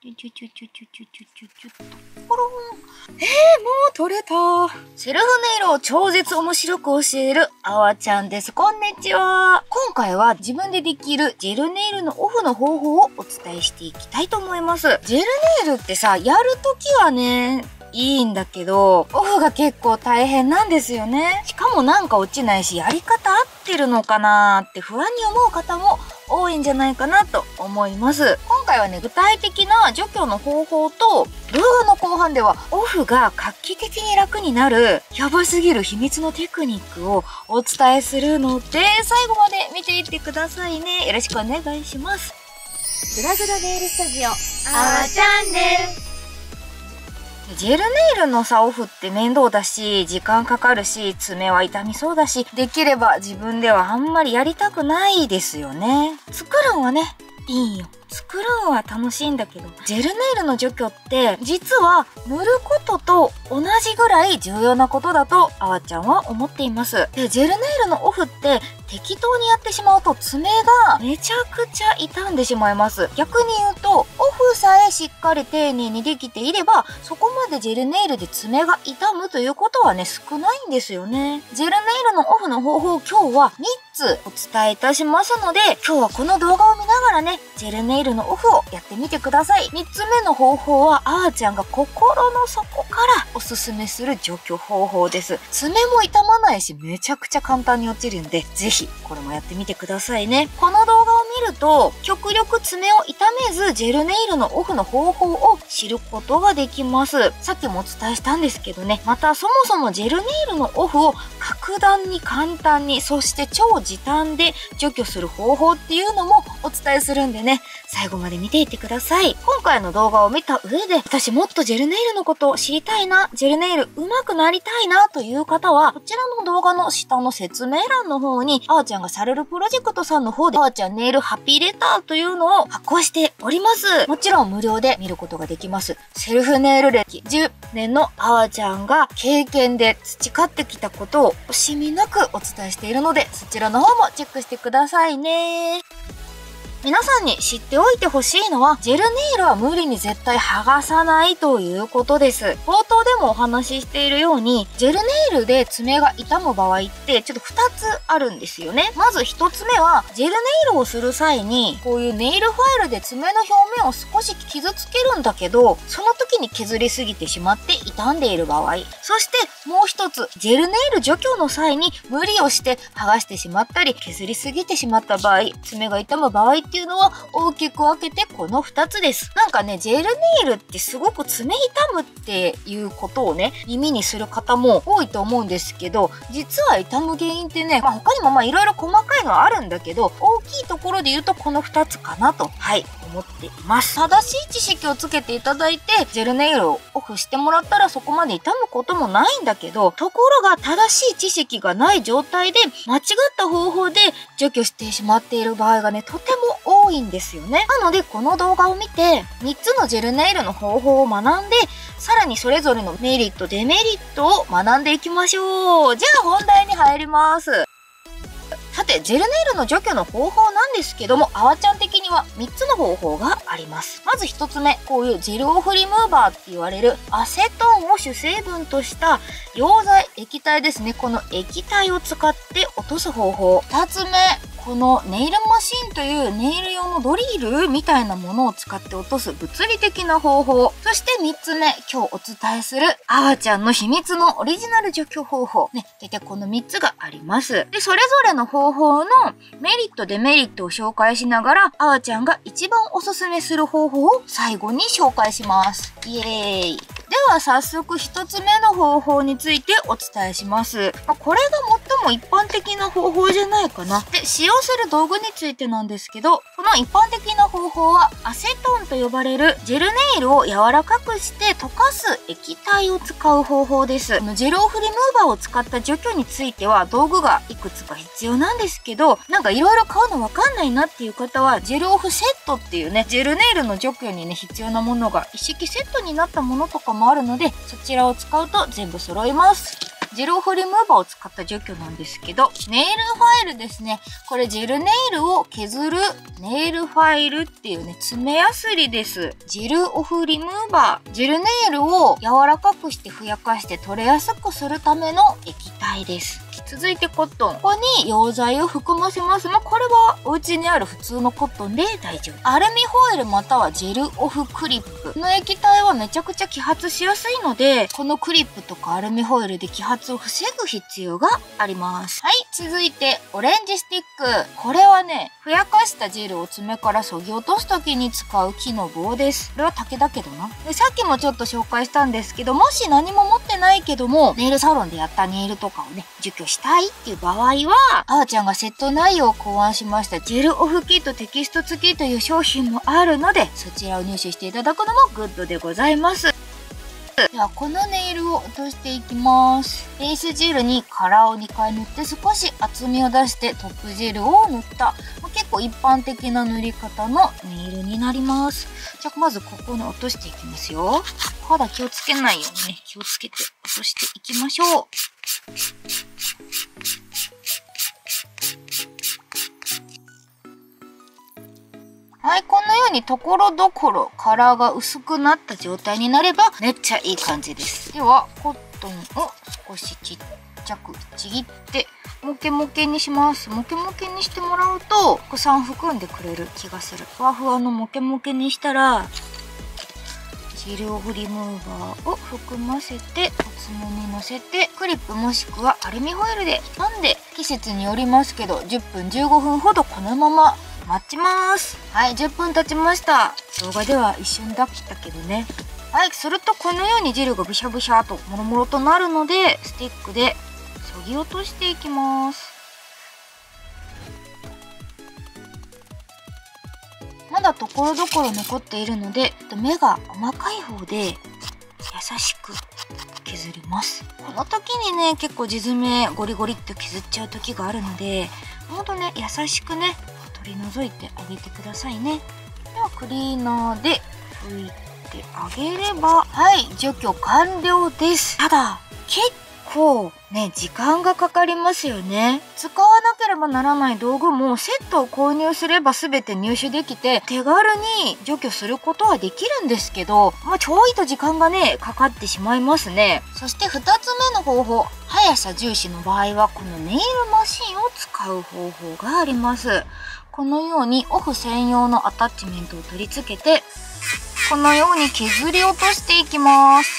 チュチュチュチュチュチュチュチュチュッと。ポロン。もう取れた。セルフネイルを超絶面白く教えるあわちゃんです。こんにちは。今回は自分でできるジェルネイルのオフの方法をお伝えしていきたいと思います。ジェルネイルってさ、やるときはね、いいんだけど、オフが結構大変なんですよね。しかもなんか落ちないし、やり方合ってるのかなーって不安に思う方も多いんじゃないかなと思います。今回はね、具体的な除去の方法と、動画の後半ではオフが画期的に楽になるやばすぎる秘密のテクニックをお伝えするので、最後まで見ていってくださいね。よろしくお願いします。グラグラネイルスタジオ、あわチャンネル。ジェルネイルのさ、オフって面倒だし、時間かかるし、爪は痛みそうだし、できれば自分ではあんまりやりたくないですよね。作るんはね、いいよ。作るんは楽しいんだけど、ジェルネイルの除去って、実は塗ることと同じぐらい重要なことだと、あわちゃんは思っています。で、ジェルネイルのオフって、適当にやってしまうと爪がめちゃくちゃ傷んでしまいます。逆に言うと、オフさえしっかり丁寧にできていれば、そこまでジェルネイルで爪が傷むということはね、少ないんですよね。ジェルネイルのオフの方法を今日は3つお伝えいたしますので、今日はこの動画を見ながらね、ジェルネイルのオフをやってみてください。3つ目の方法は、あーちゃんが心の底からおすすめする除去方法です。爪も傷まないし、めちゃくちゃ簡単に落ちるんで、ぜひこれもやってみてくださいね。この動画を見ると、極力爪を傷めず、ジェルネイルのオフの方法を知ることができます。さっきもお伝えしたんですけどね、またそもそもジェルネイルのオフを格段に簡単に、そして超時短で除去する方法っていうのもお伝えするんでね、最後まで見ていってください。今回の動画を見た上で、私もっとジェルネイルのことを知りたいな、ジェルネイル上手くなりたいなという方は、こちらの動画の下の説明欄の方に、あーちゃんがされるプロジェクトさんの方で、あーちゃんネイルハッピーレターというのを発行しております。もちろん無料で見ることができます。セルフネイル歴10年のあーちゃんが経験で培ってきたことを惜しみなくお伝えしているので、そちらの方もチェックしてくださいね。皆さんに知っておいてほしいのは、ジェルネイルは無理に絶対剥がさないということです。冒頭でもお話ししているように、ジェルネイルで爪が傷む場合ってちょっと2つあるんですよね。まず1つ目は、ジェルネイルをする際に、こういうネイルファイルで爪の表面を少し傷つけるんだけど、その時に削りすぎてしまって傷んでいる場合。そしてもう1つ、ジェルネイル除去の際に無理をして剥がしてしまったり、削りすぎてしまった場合、爪が傷む場合っていうのは大きく分けてこの2つです。なんかね、ジェルネイルってすごく爪傷むっていうことをね、耳にする方も多いと思うんですけど、実は傷む原因ってね、他にもいろいろ細かいのはあるんだけど、大きいところで言うとこの2つかなと、思っています。正しい知識をつけていただいて、ジェルネイルをオフしてもらったらそこまで傷むこともないんだけど、ところが正しい知識がない状態で間違った方法で除去してしまっている場合がね、とても多いんですよね。なのでこの動画を見て3つのジェルネイルの方法を学んで、さらにそれぞれのメリットデメリットを学んでいきましょう。じゃあ本題に入ります。さて、ジェルネイルの除去の方法なんですけども、あわちゃん的には3つの方法があります。まず1つ目、こういうジェルオフリムーバーって言われるアセトンを主成分とした溶剤、液体ですね。この液体を使って落とす方法。2つ目、このネイルマシンというネイル用のドリルみたいなものを使って落とす物理的な方法。そして3つ目、今日お伝えするあわちゃんの秘密のオリジナル除去方法。ね、大体この3つがあります。で、それぞれの方法のメリット、デメリットを紹介しながら、あわちゃんが一番おすすめする方法を最後に紹介します。イエーイ。では早速1つ目の方法についてお伝えします。これが最も一般的な方法じゃないかな。で、使用する道具についてなんですけど、この一般的な方法はアセトンと呼ばれるジェルネイルを柔らかくして溶かす液体を使う方法です。ジェルオフリムーバーを使った除去については道具がいくつか必要なんですけど、なんかいろいろ買うのわかんないなっていう方は、ジェルオフセットっていうね、ジェルネイルの除去にね、必要なものが一式セットになったものとかもあるので、そちらを使うと全部揃います。ジェルオフリムーバーを使った除去なんですけど、ネイルファイルですね。これジェルネイルを削るネイルファイルっていうね、爪やすりです。ジェルオフリムーバー。ジェルネイルを柔らかくしてふやかして取れやすくするための液体です。続いてコットン。ここに溶剤を含ませます。これはお家にある普通のコットンで大丈夫。アルミホイルまたはジェルオフクリップ。この液体はめちゃくちゃ揮発しやすいので、このクリップとかアルミホイルで揮発を防ぐ必要があります。はい、続いてオレンジスティック。これはね、ふやかしたジェルを爪から削ぎ落とす時に使う木の棒です。これは竹だけどな。で、さっきもちょっと紹介したんですけど、もし何も持ってないけども、ネイルサロンでやったネイルとかをね、除去したいっていう場合は、あーちゃんがセット内容を考案しましたジェルオフキットテキスト付きという商品もあるので、そちらを入手していただくのもグッドでございます。では、このネイルを落としていきます。ベースジェルにカラーを2回塗って少し厚みを出してトップジェルを塗った。結構一般的な塗り方のネイルになります。じゃあまずここに落としていきますよ。肌気をつけないようにね、気をつけて落としていきましょう。はい、このようにところどころカラーが薄くなった状態になればめっちゃいい感じです。では、コットンを少しちっちゃくちぎってモケモケにします。モケモケにしてもらうとお子さん含んでくれる気がする。ふわふわのモケモケにしたら、ジェルオフリムーバーを含ませてお爪にのせて、クリップもしくはアルミホイルで編んで、季節によりますけど10分15分ほどこのまま待ちます。はい、10分経ちました。動画では一瞬だったけどね。はい、するとこのようにジェルがブシャブシャともろもろとなるので、スティックで削ぎ落としていきます。まだところどころ残っているので、目が細かい方で優しく削ります。この時にね、結構地爪ゴリゴリって削っちゃう時があるので、ほんとね、優しくね、取り除いてあげてくださいね。ではクリーナーで拭いてあげれば、はい、除去完了です。ただ、結構ね、時間がかかりますよね。使わなければならない道具もセットを購入すれば全て入手できて、手軽に除去することはできるんですけど、ちょいと時間がね、かかってしまいますね。そして2つ目の方法、速さ重視の場合はこのネイルマシンを使う方法があります。このようにオフ専用のアタッチメントを取り付けて、このように削り落としていきます。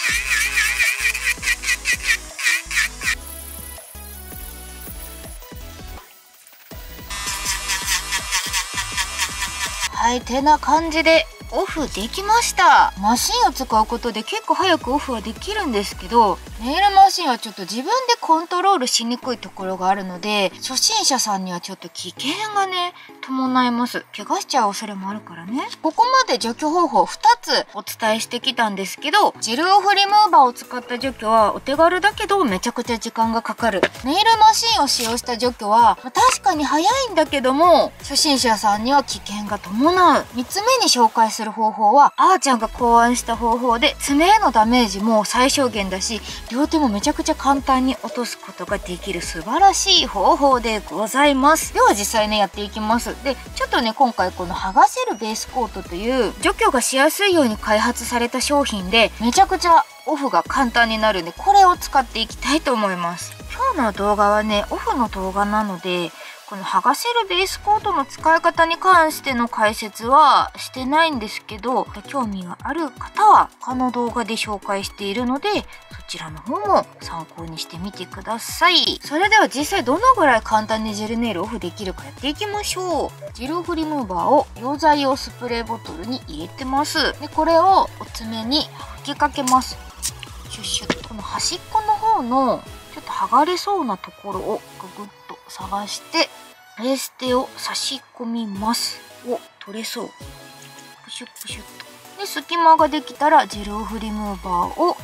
はい、てな感じでオフできました。マシンを使うことで結構早くオフはできるんですけど、ネイルマシンはちょっと自分でコントロールしにくいところがあるので、初心者さんにはちょっと危険がね、伴います。怪我しちゃう恐れもあるからね。ここまで除去方法2つお伝えしてきたんですけど、ジェルオフリムーバーを使った除去はお手軽だけどめちゃくちゃ時間がかかる。ネイルマシンを使用した除去は、確かに早いんだけども、初心者さんには危険が伴う。3つ目に紹介する方法は、あーちゃんが考案した方法で、爪へのダメージも最小限だし、両手もめちゃくちゃ簡単に落とすことができる素晴らしい方法でございます。では実際ね、やっていきます。で、ちょっとね、今回この剥がせるベースコートという除去がしやすいように開発された商品で、めちゃくちゃオフが簡単になるんで、これを使っていきたいと思います。今日の動画はね、オフの動画なので、この剥がせるベースコートの使い方に関しての解説はしてないんですけど、興味がある方は他の動画で紹介しているので、そちらの方も参考にしてみてください。それでは実際どのぐらい簡単にジェルネイルオフできるかやっていきましょう。ジェルオフリムーバーを溶剤用スプレーボトルに入れてます。で、これをお爪に吹きかけます。シュッシュッと。この端っこの方のちょっと剥がれそうなところをググッと探して、プレステを差し込みます。お、取れそう。プシュップシュッと。で、隙間ができたらジェルオフリムーバーを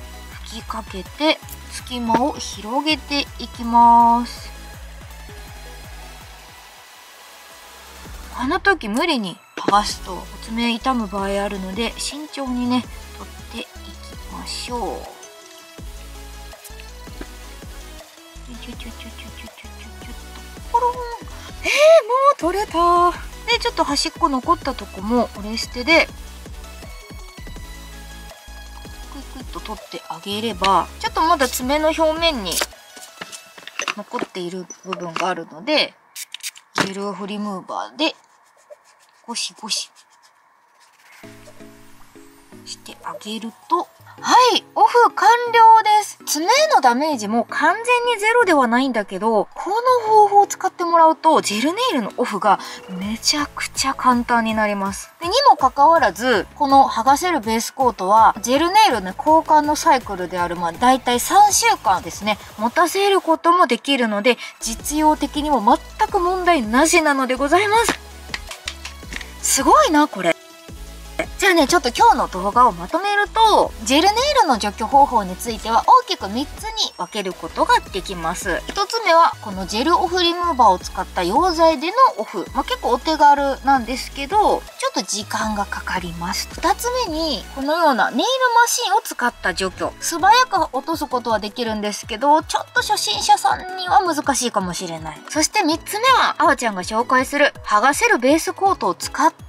吹きかけて、隙間を広げていきます。この時無理に剥がすとお爪痛む場合あるので、慎重にね、取っていきましょう。チュチュチュチュチュチュチュチュッとポロン。もう取れた。でちょっと端っこ残ったとこもオレステでクイクイっと取ってあげれば、ちょっとまだ爪の表面に残っている部分があるので、ジェルフリムーバーでゴシゴシしてあげると、はい、オフ完了です。爪へのダメージも完全にゼロではないんだけど、この方法を使ってもらうと、ジェルネイルのオフがめちゃくちゃ簡単になります。でにもかかわらず、この剥がせるベースコートは、ジェルネイルの交換のサイクルである、だいたい3週間ですね、持たせることもできるので、実用的にも全く問題なしなのでございます。すごいな、これ。じゃあね、ちょっと今日の動画をまとめると、ジェルネイルの除去方法については大きく3つに分けることができます。1つ目は、このジェルオフリムーバーを使った溶剤でのオフ。結構お手軽なんですけど、ちょっと時間がかかります。2つ目に、このようなネイルマシンを使った除去。素早く落とすことはできるんですけど、ちょっと初心者さんには難しいかもしれない。そして3つ目は、あわちゃんが紹介する剥がせるベースコートを使った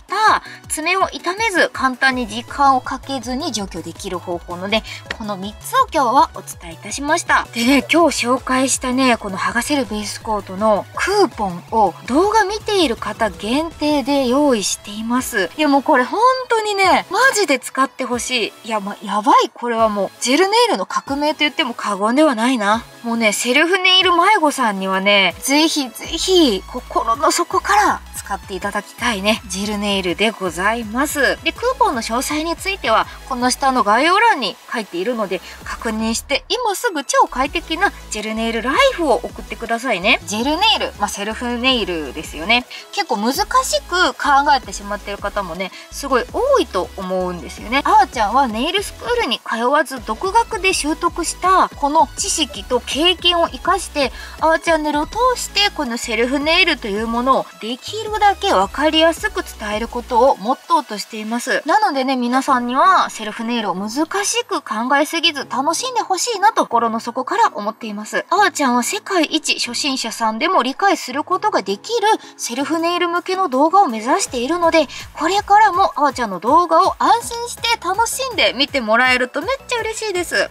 爪を傷めず簡単に時間をかけずに除去できる方法ので、この3つを今日はお伝えいたしました。でね、今日紹介したね、この剥がせるベースコートのクーポンを動画見ている方限定で用意しています。いやもうこれ本当にね、マジで使ってほしい。いややばい、これはもうジェルネイルの革命と言っても過言ではないな。もうね、セルフネイル迷子さんにはね、ぜひぜひ心の底から使っていただきたいね、ジェルネイルでございます。で、クーポンの詳細については、この下の概要欄に書いているので、確認して、今すぐ超快適なジェルネイルライフを送ってくださいね。ジェルネイル、セルフネイルですよね。結構難しく考えてしまっている方もね、すごい多いと思うんですよね。あわちゃんはネイルスクールに通わず、独学で習得した、この知識と経験を活かして、あわチャンネルを通して、このセルフネイルというものをできるだけわかりやすく伝えることをモットーとしています。なのでね、皆さんにはセルフネイルを難しく考えすぎず楽しんでほしいなと心の底から思っています。あわちゃんは世界一初心者さんでも理解することができるセルフネイル向けの動画を目指しているので、これからもあわちゃんの動画を安心して楽しんで見てもらえるとめっちゃ嬉しいです。で、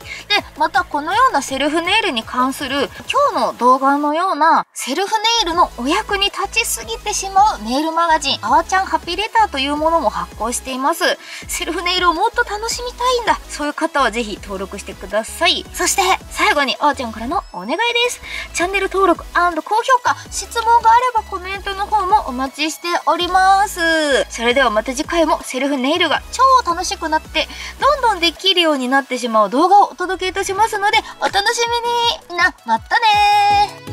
またこのようなセルフネイルに関する今日の動画のようなセルフネイルのお役に立ちすぎてしまうネイルマガジンあわちゃんハッピーレターというものも発行しています。セルフネイルをもっと楽しみたいんだ、そういう方はぜひ登録してください。そして最後にあわちゃんからのお願いです。チャンネル登録&高評価、質問があればコメントの方もお待ちしております。それではまた次回もセルフネイルが超楽しくなってどんどんできるようになってしまう動画をお届けいたしますのでお楽しみに。みんなまたねー。